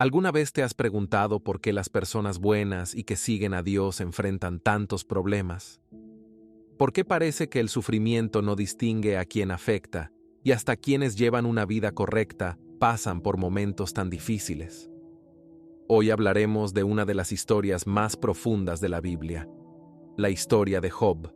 ¿Alguna vez te has preguntado por qué las personas buenas y que siguen a Dios enfrentan tantos problemas? ¿Por qué parece que el sufrimiento no distingue a quien afecta y hasta quienes llevan una vida correcta pasan por momentos tan difíciles? Hoy hablaremos de una de las historias más profundas de la Biblia, la historia de Job.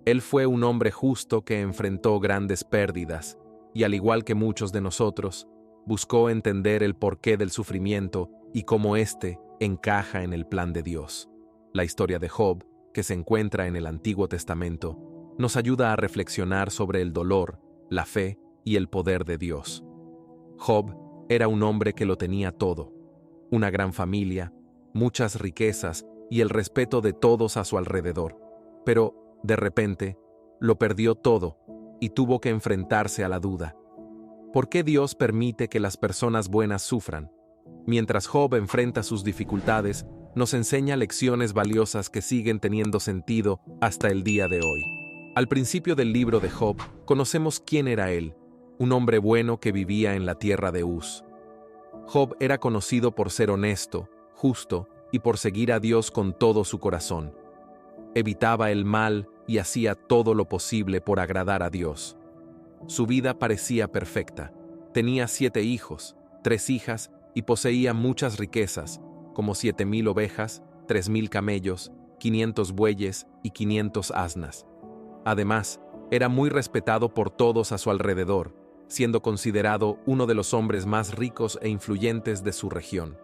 Él fue un hombre justo que enfrentó grandes pérdidas y, al igual que muchos de nosotros, buscó entender el porqué del sufrimiento y cómo éste encaja en el plan de Dios. La historia de Job, que se encuentra en el Antiguo Testamento, nos ayuda a reflexionar sobre el dolor, la fe y el poder de Dios. Job era un hombre que lo tenía todo: una gran familia, muchas riquezas y el respeto de todos a su alrededor. Pero, de repente, lo perdió todo y tuvo que enfrentarse a la duda. ¿Por qué Dios permite que las personas buenas sufran? Mientras Job enfrenta sus dificultades, nos enseña lecciones valiosas que siguen teniendo sentido hasta el día de hoy. Al principio del libro de Job, conocemos quién era él, un hombre bueno que vivía en la tierra de Uz. Job era conocido por ser honesto, justo y por seguir a Dios con todo su corazón. Evitaba el mal y hacía todo lo posible por agradar a Dios. Su vida parecía perfecta. Tenía 7 hijos, 3 hijas y poseía muchas riquezas, como 7,000 ovejas, 3,000 camellos, 500 bueyes y 500 asnas. Además, era muy respetado por todos a su alrededor, siendo considerado uno de los hombres más ricos e influyentes de su región.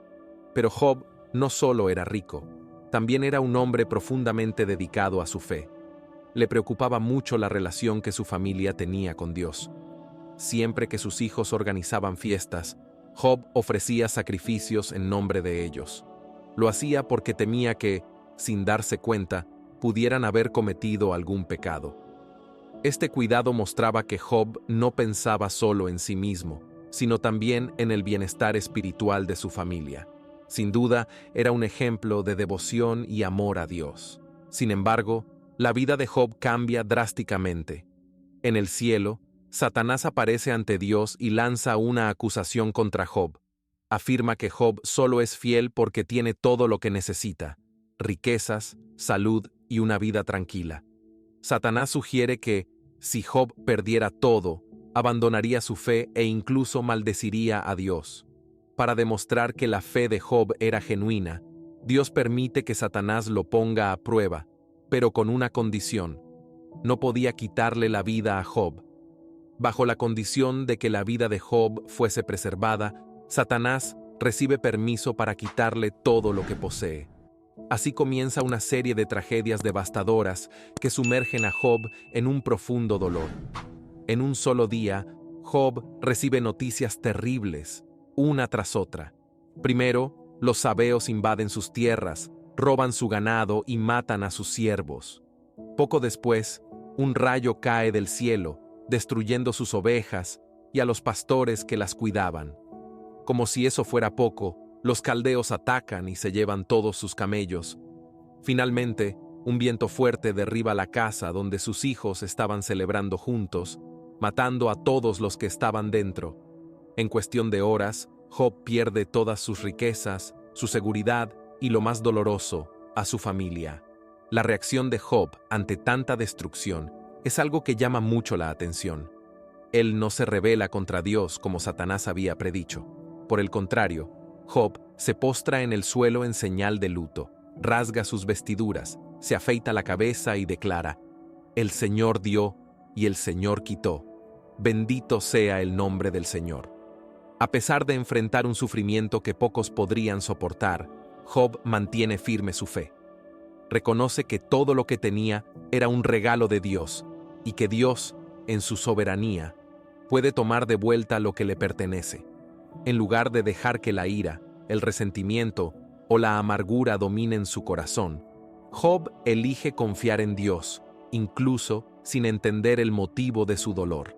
Pero Job no solo era rico, también era un hombre profundamente dedicado a su fe. Le preocupaba mucho la relación que su familia tenía con Dios. Siempre que sus hijos organizaban fiestas, Job ofrecía sacrificios en nombre de ellos. Lo hacía porque temía que, sin darse cuenta, pudieran haber cometido algún pecado. Este cuidado mostraba que Job no pensaba solo en sí mismo, sino también en el bienestar espiritual de su familia. Sin duda, era un ejemplo de devoción y amor a Dios. Sin embargo, la vida de Job cambia drásticamente. En el cielo, Satanás aparece ante Dios y lanza una acusación contra Job. Afirma que Job solo es fiel porque tiene todo lo que necesita: riquezas, salud y una vida tranquila. Satanás sugiere que, si Job perdiera todo, abandonaría su fe e incluso maldeciría a Dios. Para demostrar que la fe de Job era genuina, Dios permite que Satanás lo ponga a prueba, pero con una condición: no podía quitarle la vida a Job. Bajo la condición de que la vida de Job fuese preservada, Satanás recibe permiso para quitarle todo lo que posee. Así comienza una serie de tragedias devastadoras que sumergen a Job en un profundo dolor. En un solo día, Job recibe noticias terribles, una tras otra. Primero, los sabeos invaden sus tierras, roban su ganado y matan a sus siervos. Poco después, un rayo cae del cielo, destruyendo sus ovejas y a los pastores que las cuidaban. Como si eso fuera poco, los caldeos atacan y se llevan todos sus camellos. Finalmente, un viento fuerte derriba la casa donde sus hijos estaban celebrando juntos, matando a todos los que estaban dentro. En cuestión de horas, Job pierde todas sus riquezas, su seguridad y, lo más doloroso, a su familia. La reacción de Job ante tanta destrucción es algo que llama mucho la atención. Él no se rebela contra Dios como Satanás había predicho. Por el contrario, Job se postra en el suelo en señal de luto, rasga sus vestiduras, se afeita la cabeza y declara: «El Señor dio y el Señor quitó. Bendito sea el nombre del Señor». A pesar de enfrentar un sufrimiento que pocos podrían soportar, Job mantiene firme su fe. Reconoce que todo lo que tenía era un regalo de Dios y que Dios, en su soberanía, puede tomar de vuelta lo que le pertenece. En lugar de dejar que la ira, el resentimiento o la amargura dominen su corazón, Job elige confiar en Dios, incluso sin entender el motivo de su dolor.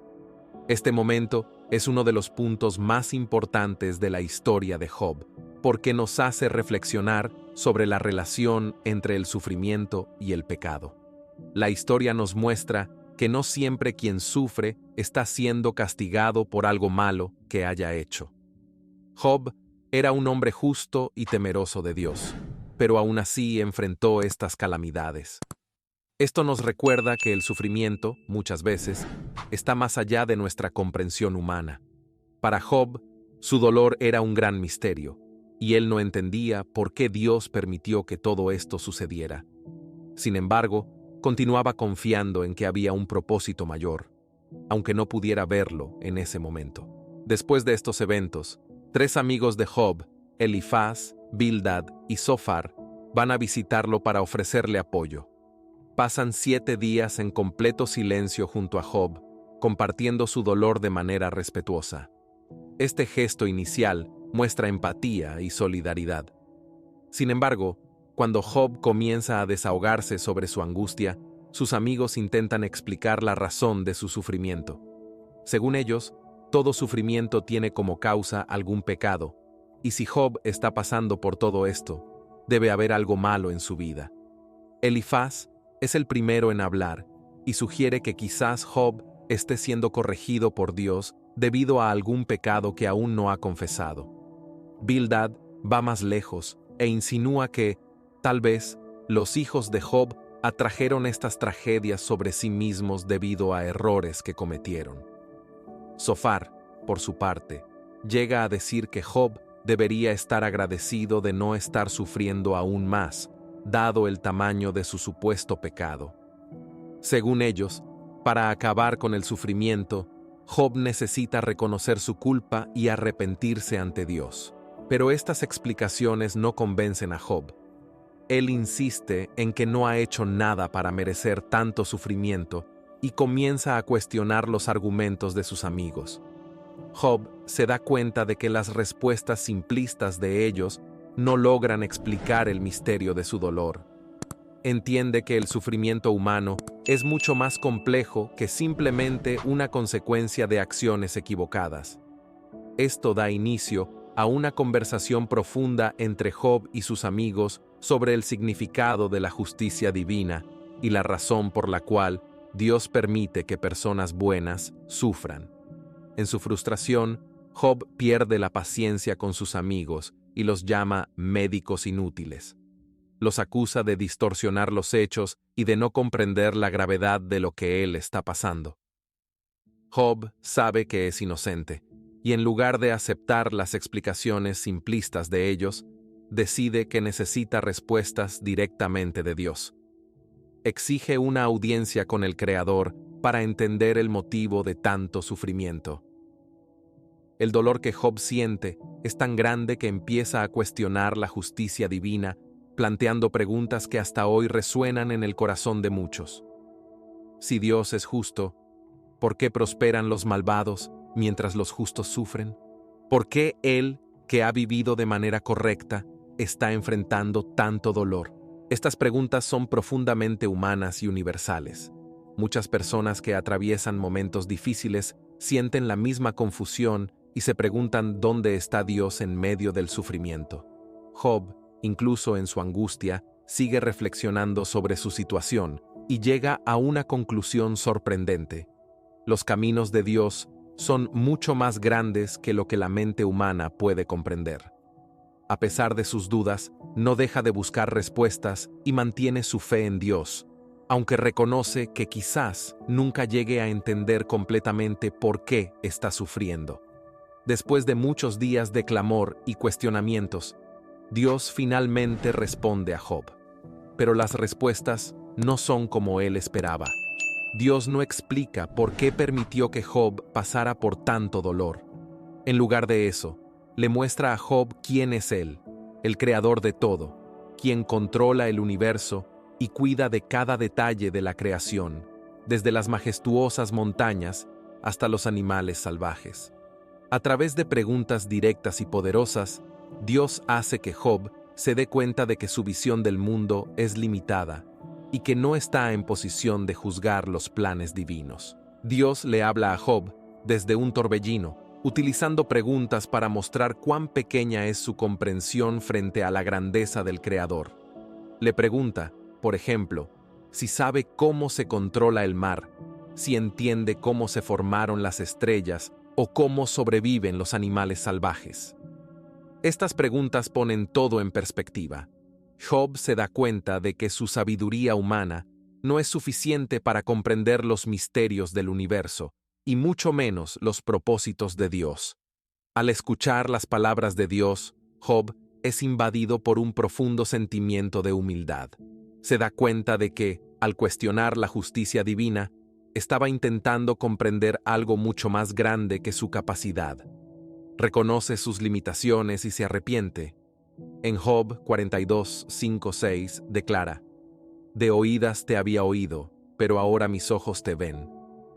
Este momento es uno de los puntos más importantes de la historia de Job, porque nos hace reflexionar sobre la relación entre el sufrimiento y el pecado. La historia nos muestra que no siempre quien sufre está siendo castigado por algo malo que haya hecho. Job Era un hombre justo y temeroso de Dios, pero aún así enfrentó estas calamidades. Esto nos recuerda que el sufrimiento, muchas veces, está más allá de nuestra comprensión humana. Para Job, su dolor era un gran misterio, y él no entendía por qué Dios permitió que todo esto sucediera. Sin embargo, continuaba confiando en que había un propósito mayor, aunque no pudiera verlo en ese momento. Después de estos eventos, 3 amigos de Job, Elifaz, Bildad y Zofar, van a visitarlo para ofrecerle apoyo. Pasan 7 días en completo silencio junto a Job, compartiendo su dolor de manera respetuosa. Este gesto inicial muestra empatía y solidaridad. Sin embargo, cuando Job comienza a desahogarse sobre su angustia, sus amigos intentan explicar la razón de su sufrimiento. Según ellos, todo sufrimiento tiene como causa algún pecado, y si Job está pasando por todo esto, debe haber algo malo en su vida. Elifaz es el primero en hablar y sugiere que quizás Job esté siendo corregido por Dios debido a algún pecado que aún no ha confesado. Bildad va más lejos e insinúa que, tal vez, los hijos de Job atrajeron estas tragedias sobre sí mismos debido a errores que cometieron. Zofar, por su parte, llega a decir que Job debería estar agradecido de no estar sufriendo aún más, dado el tamaño de su supuesto pecado. Según ellos, para acabar con el sufrimiento, Job necesita reconocer su culpa y arrepentirse ante Dios. Pero estas explicaciones no convencen a Job. Él insiste en que no ha hecho nada para merecer tanto sufrimiento y comienza a cuestionar los argumentos de sus amigos. Job se da cuenta de que las respuestas simplistas de ellos no logran explicar el misterio de su dolor. Entiende que el sufrimiento humano es mucho más complejo que simplemente una consecuencia de acciones equivocadas. Esto da inicio a una conversación profunda entre Job y sus amigos sobre el significado de la justicia divina y la razón por la cual Dios permite que personas buenas sufran. En su frustración, Job pierde la paciencia con sus amigos y los llama médicos inútiles. Los acusa de distorsionar los hechos y de no comprender la gravedad de lo que él está pasando. Job sabe que es inocente, y en lugar de aceptar las explicaciones simplistas de ellos, decide que necesita respuestas directamente de Dios. Exige una audiencia con el Creador para entender el motivo de tanto sufrimiento. El dolor que Job siente es tan grande que empieza a cuestionar la justicia divina, planteando preguntas que hasta hoy resuenan en el corazón de muchos. Si Dios es justo, ¿por qué prosperan los malvados mientras los justos sufren? ¿Por qué Él, que ha vivido de manera correcta, está enfrentando tanto dolor? Estas preguntas son profundamente humanas y universales. Muchas personas que atraviesan momentos difíciles sienten la misma confusión y se preguntan dónde está Dios en medio del sufrimiento. Job, incluso en su angustia, sigue reflexionando sobre su situación y llega a una conclusión sorprendente. Los caminos de Dios son mucho más grandes que lo que la mente humana puede comprender. A pesar de sus dudas, no deja de buscar respuestas y mantiene su fe en Dios, aunque reconoce que quizás nunca llegue a entender completamente por qué está sufriendo. Después de muchos días de clamor y cuestionamientos, Dios finalmente responde a Job. Pero las respuestas no son como él esperaba. Dios no explica por qué permitió que Job pasara por tanto dolor. En lugar de eso, le muestra a Job quién es él, el creador de todo, quien controla el universo y cuida de cada detalle de la creación, desde las majestuosas montañas hasta los animales salvajes. A través de preguntas directas y poderosas, Dios hace que Job se dé cuenta de que su visión del mundo es limitada y que no está en posición de juzgar los planes divinos. Dios le habla a Job desde un torbellino, utilizando preguntas para mostrar cuán pequeña es su comprensión frente a la grandeza del Creador. Le pregunta, por ejemplo, si sabe cómo se controla el mar, si entiende cómo se formaron las estrellas o cómo sobreviven los animales salvajes. Estas preguntas ponen todo en perspectiva. Job se da cuenta de que su sabiduría humana no es suficiente para comprender los misterios del universo, y mucho menos los propósitos de Dios. Al escuchar las palabras de Dios, Job es invadido por un profundo sentimiento de humildad. Se da cuenta de que, al cuestionar la justicia divina, estaba intentando comprender algo mucho más grande que su capacidad. Reconoce sus limitaciones y se arrepiente. En Job 42, 5, 6 declara: «De oídas te había oído, pero ahora mis ojos te ven.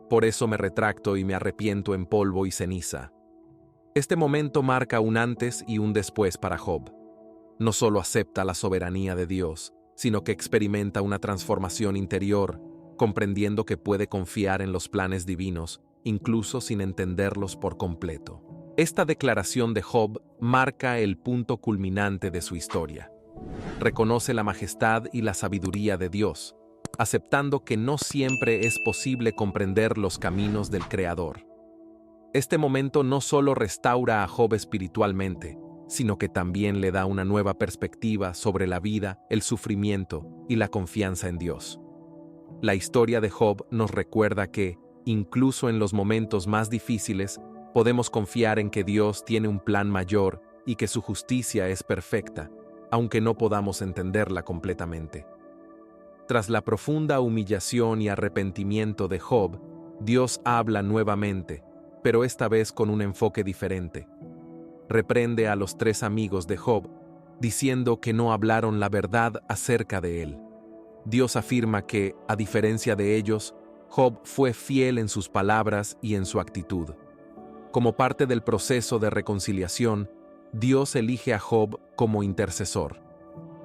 Por eso me retracto y me arrepiento en polvo y ceniza». Este momento marca un antes y un después para Job. No solo acepta la soberanía de Dios, sino que experimenta una transformación interior, comprendiendo que puede confiar en los planes divinos, incluso sin entenderlos por completo. Esta declaración de Job marca el punto culminante de su historia. Reconoce la majestad y la sabiduría de Dios, aceptando que no siempre es posible comprender los caminos del Creador. Este momento no solo restaura a Job espiritualmente, sino que también le da una nueva perspectiva sobre la vida, el sufrimiento y la confianza en Dios. La historia de Job nos recuerda que, incluso en los momentos más difíciles, podemos confiar en que Dios tiene un plan mayor y que su justicia es perfecta, aunque no podamos entenderla completamente. Tras la profunda humillación y arrepentimiento de Job, Dios habla nuevamente, pero esta vez con un enfoque diferente. Reprende a los 3 amigos de Job, diciendo que no hablaron la verdad acerca de él. Dios afirma que, a diferencia de ellos, Job fue fiel en sus palabras y en su actitud. Como parte del proceso de reconciliación, Dios elige a Job como intercesor.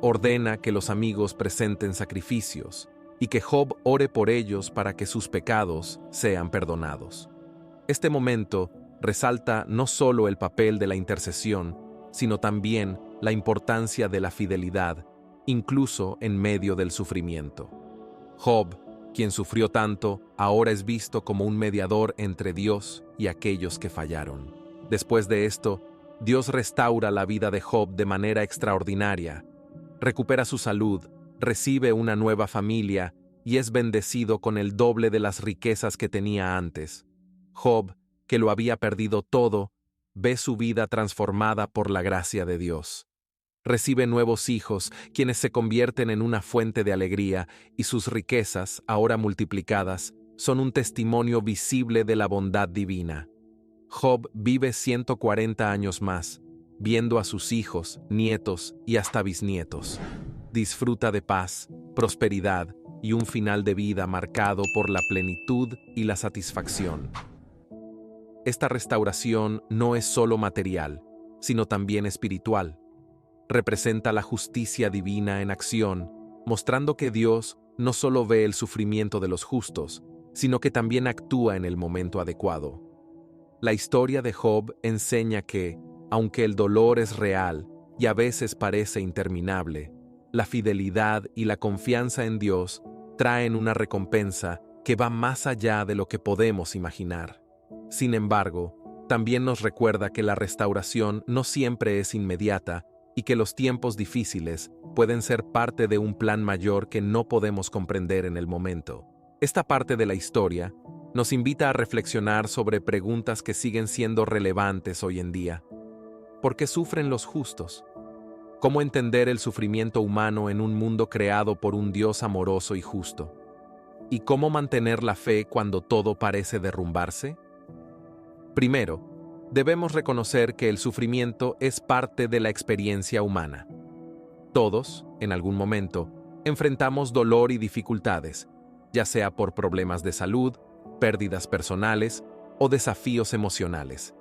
Ordena que los amigos presenten sacrificios y que Job ore por ellos para que sus pecados sean perdonados. Este momento resalta no solo el papel de la intercesión, sino también la importancia de la fidelidad, incluso en medio del sufrimiento. Job, quien sufrió tanto, ahora es visto como un mediador entre Dios y aquellos que fallaron. Después de esto, Dios restaura la vida de Job de manera extraordinaria, recupera su salud, recibe una nueva familia y es bendecido con el doble de las riquezas que tenía antes. Job, que lo había perdido todo, ve su vida transformada por la gracia de Dios. Recibe nuevos hijos, quienes se convierten en una fuente de alegría, y sus riquezas, ahora multiplicadas, son un testimonio visible de la bondad divina. Job vive 140 años más, viendo a sus hijos, nietos y hasta bisnietos. Disfruta de paz, prosperidad y un final de vida marcado por la plenitud y la satisfacción. Esta restauración no es solo material, sino también espiritual. Representa la justicia divina en acción, mostrando que Dios no solo ve el sufrimiento de los justos, sino que también actúa en el momento adecuado. La historia de Job enseña que, aunque el dolor es real y a veces parece interminable, la fidelidad y la confianza en Dios traen una recompensa que va más allá de lo que podemos imaginar. Sin embargo, también nos recuerda que la restauración no siempre es inmediata y que los tiempos difíciles pueden ser parte de un plan mayor que no podemos comprender en el momento. Esta parte de la historia nos invita a reflexionar sobre preguntas que siguen siendo relevantes hoy en día. ¿Por qué sufren los justos? ¿Cómo entender el sufrimiento humano en un mundo creado por un Dios amoroso y justo? ¿Y cómo mantener la fe cuando todo parece derrumbarse? Primero, debemos reconocer que el sufrimiento es parte de la experiencia humana. Todos, en algún momento, enfrentamos dolor y dificultades, ya sea por problemas de salud, pérdidas personales o desafíos emocionales.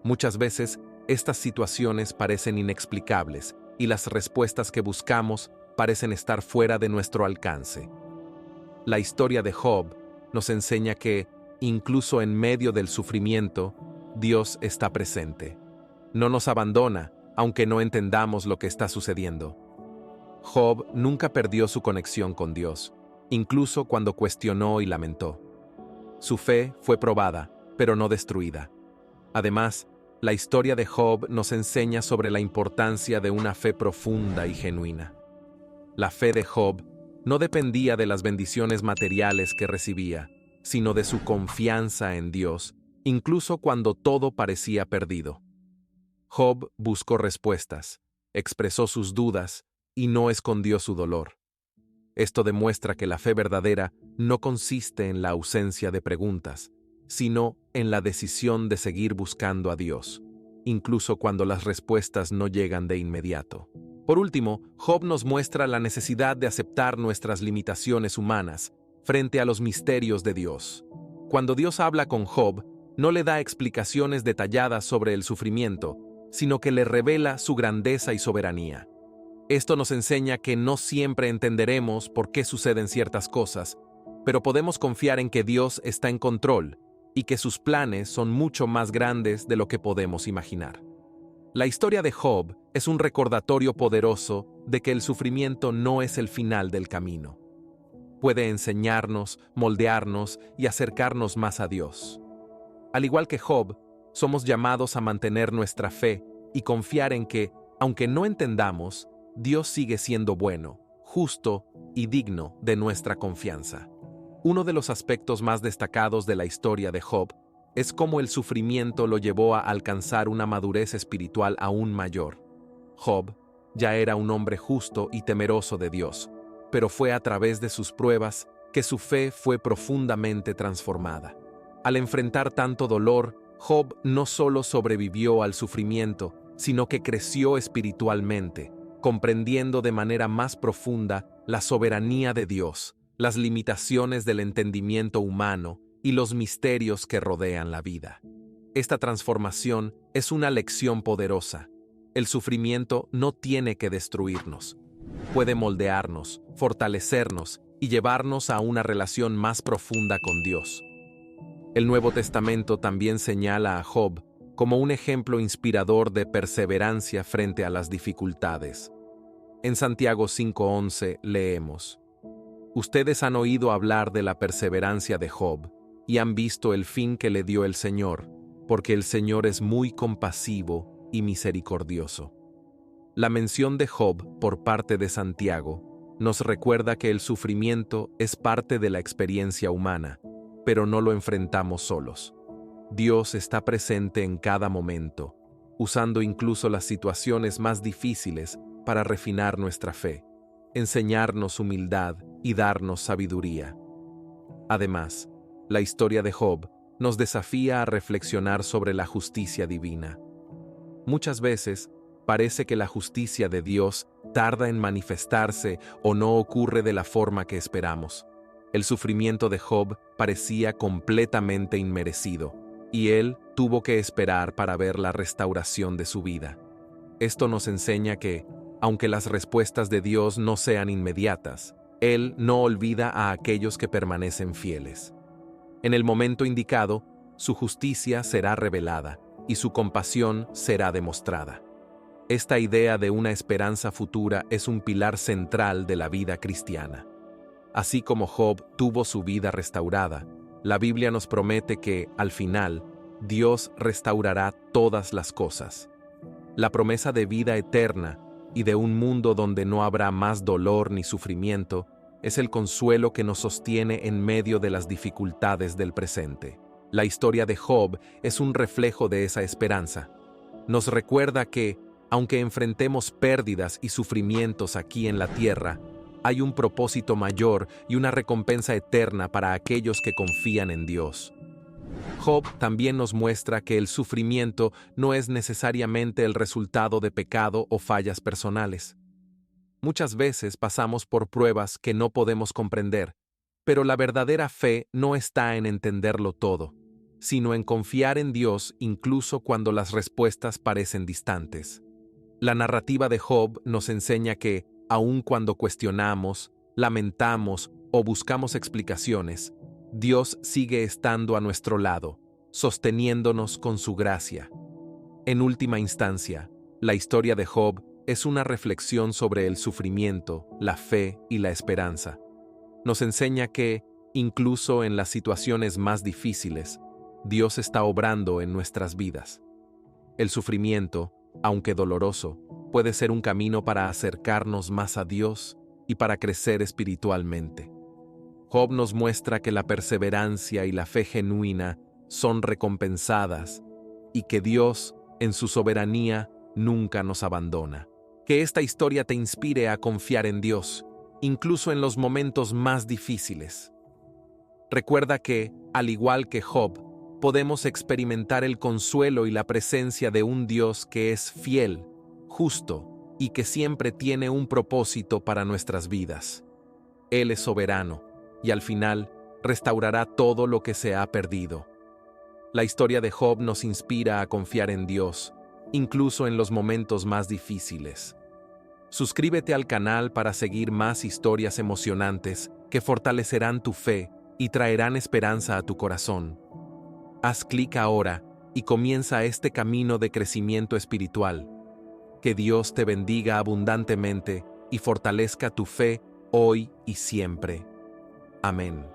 Muchas veces, estas situaciones parecen inexplicables y las respuestas que buscamos parecen estar fuera de nuestro alcance. La historia de Job nos enseña que, incluso en medio del sufrimiento, Dios está presente. No nos abandona, aunque no entendamos lo que está sucediendo. Job nunca perdió su conexión con Dios, incluso cuando cuestionó y lamentó. Su fe fue probada, pero no destruida. Además, La historia de Job nos enseña sobre la importancia de una fe profunda y genuina. La fe de Job no dependía de las bendiciones materiales que recibía, sino de su confianza en Dios, incluso cuando todo parecía perdido. Job buscó respuestas, expresó sus dudas y no escondió su dolor. Esto demuestra que la fe verdadera no consiste en la ausencia de preguntas, sino en la decisión de seguir buscando a Dios, incluso cuando las respuestas no llegan de inmediato. Por último, Job nos muestra la necesidad de aceptar nuestras limitaciones humanas frente a los misterios de Dios. Cuando Dios habla con Job, no le da explicaciones detalladas sobre el sufrimiento, sino que le revela su grandeza y soberanía. Esto nos enseña que no siempre entenderemos por qué suceden ciertas cosas, pero podemos confiar en que Dios está en control y que sus planes son mucho más grandes de lo que podemos imaginar. La historia de Job es un recordatorio poderoso de que el sufrimiento no es el final del camino. Puede enseñarnos, moldearnos y acercarnos más a Dios. Al igual que Job, somos llamados a mantener nuestra fe y confiar en que, aunque no entendamos, Dios sigue siendo bueno, justo y digno de nuestra confianza. Uno de los aspectos más destacados de la historia de Job es cómo el sufrimiento lo llevó a alcanzar una madurez espiritual aún mayor. Job ya era un hombre justo y temeroso de Dios, pero fue a través de sus pruebas que su fe fue profundamente transformada. Al enfrentar tanto dolor, Job no solo sobrevivió al sufrimiento, sino que creció espiritualmente, comprendiendo de manera más profunda la soberanía de Dios, las limitaciones del entendimiento humano y los misterios que rodean la vida. Esta transformación es una lección poderosa. El sufrimiento no tiene que destruirnos. Puede moldearnos, fortalecernos y llevarnos a una relación más profunda con Dios. El Nuevo Testamento también señala a Job como un ejemplo inspirador de perseverancia frente a las dificultades. En Santiago 5:11 leemos: Ustedes han oído hablar de la perseverancia de Job y han visto el fin que le dio el Señor, porque el Señor es muy compasivo y misericordioso. La mención de Job por parte de Santiago nos recuerda que el sufrimiento es parte de la experiencia humana, pero no lo enfrentamos solos. Dios está presente en cada momento, usando incluso las situaciones más difíciles para refinar nuestra fe, enseñarnos humildad y darnos sabiduría. Además, la historia de Job nos desafía a reflexionar sobre la justicia divina. Muchas veces, parece que la justicia de Dios tarda en manifestarse o no ocurre de la forma que esperamos. El sufrimiento de Job parecía completamente inmerecido, y él tuvo que esperar para ver la restauración de su vida. Esto nos enseña que, aunque las respuestas de Dios no sean inmediatas, Él no olvida a aquellos que permanecen fieles. En el momento indicado, su justicia será revelada y su compasión será demostrada. Esta idea de una esperanza futura es un pilar central de la vida cristiana. Así como Job tuvo su vida restaurada, la Biblia nos promete que, al final, Dios restaurará todas las cosas. La promesa de vida eterna y de un mundo donde no habrá más dolor ni sufrimiento es el consuelo que nos sostiene en medio de las dificultades del presente. La historia de Job es un reflejo de esa esperanza. Nos recuerda que, aunque enfrentemos pérdidas y sufrimientos aquí en la tierra, hay un propósito mayor y una recompensa eterna para aquellos que confían en Dios. Job también nos muestra que el sufrimiento no es necesariamente el resultado de pecado o fallas personales. Muchas veces pasamos por pruebas que no podemos comprender, pero la verdadera fe no está en entenderlo todo, sino en confiar en Dios incluso cuando las respuestas parecen distantes. La narrativa de Job nos enseña que, aun cuando cuestionamos, lamentamos o buscamos explicaciones, Dios sigue estando a nuestro lado, sosteniéndonos con su gracia. En última instancia, la historia de Job es una reflexión sobre el sufrimiento, la fe y la esperanza. Nos enseña que, incluso en las situaciones más difíciles, Dios está obrando en nuestras vidas. El sufrimiento, aunque doloroso, puede ser un camino para acercarnos más a Dios y para crecer espiritualmente. Job nos muestra que la perseverancia y la fe genuina son recompensadas y que Dios, en su soberanía, nunca nos abandona. Que esta historia te inspire a confiar en Dios, incluso en los momentos más difíciles. Recuerda que, al igual que Job, podemos experimentar el consuelo y la presencia de un Dios que es fiel, justo y que siempre tiene un propósito para nuestras vidas. Él es soberano y al final restaurará todo lo que se ha perdido. La historia de Job nos inspira a confiar en Dios, incluso en los momentos más difíciles. Suscríbete al canal para seguir más historias emocionantes que fortalecerán tu fe y traerán esperanza a tu corazón. Haz clic ahora y comienza este camino de crecimiento espiritual. Que Dios te bendiga abundantemente y fortalezca tu fe hoy y siempre. Amén.